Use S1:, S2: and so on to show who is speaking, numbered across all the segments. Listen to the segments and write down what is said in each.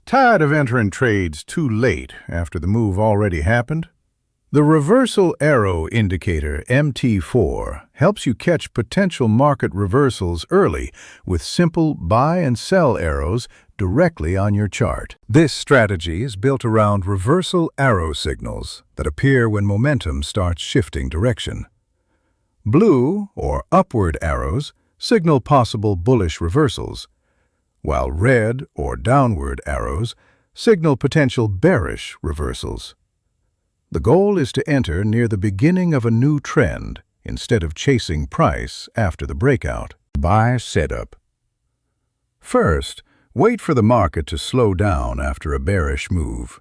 S1: Tired of entering trades too late after the move already happened? The reversal arrow indicator MT4 helps you catch potential market reversals early with simple buy and sell arrows directly on your chart. This strategy is built around reversal arrow signals that appear when momentum starts shifting direction. Blue or upward arrows signal possible bullish reversals, while red or downward arrows signal potential bearish reversals. The goal is to enter near the beginning of a new trend instead of chasing price after the breakout. Buy setup. First, wait for the market to slow down after a bearish move.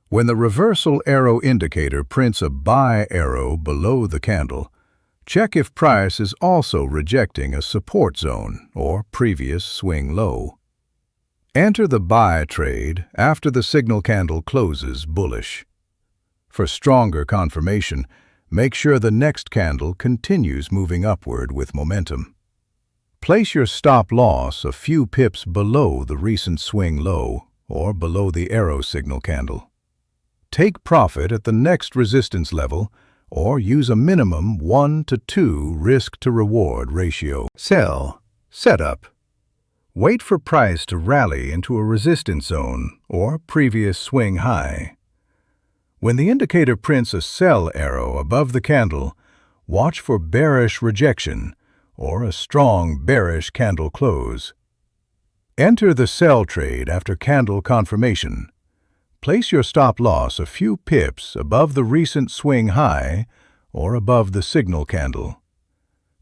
S1: When the reversal arrow indicator prints a buy arrow below the candle, check if price is also rejecting a support zone or previous swing low. Enter the buy trade after the signal candle closes bullish. For stronger confirmation, make sure the next candle continues moving upward with momentum. Place your stop loss a few pips below the recent swing low or below the arrow signal candle. Take profit at the next resistance level or use a minimum 1-to-2 risk-to-reward ratio. Sell setup. Wait for price to rally into a resistance zone or previous swing high. When the indicator prints a sell arrow above the candle, watch for bearish rejection or a strong bearish candle close. Enter the sell trade after candle confirmation. Place your stop loss a few pips above the recent swing high or above the signal candle.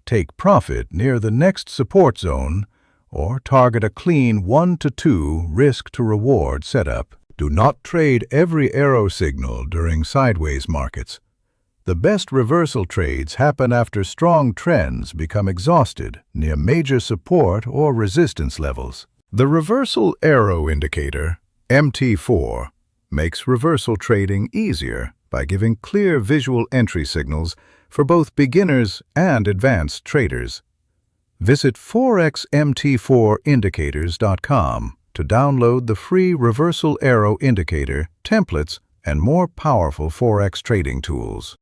S1: Take profit near the next support zone or target a clean 1-to-2 risk-to-reward setup. Do not trade every arrow signal during sideways markets. The best reversal trades happen after strong trends become exhausted near major support or resistance levels. The reversal arrow indicator, MT4, makes reversal trading easier by giving clear visual entry signals for both beginners and advanced traders. Visit forexmt4indicators.com to download the free reversal arrow indicator, templates, and more powerful Forex trading tools.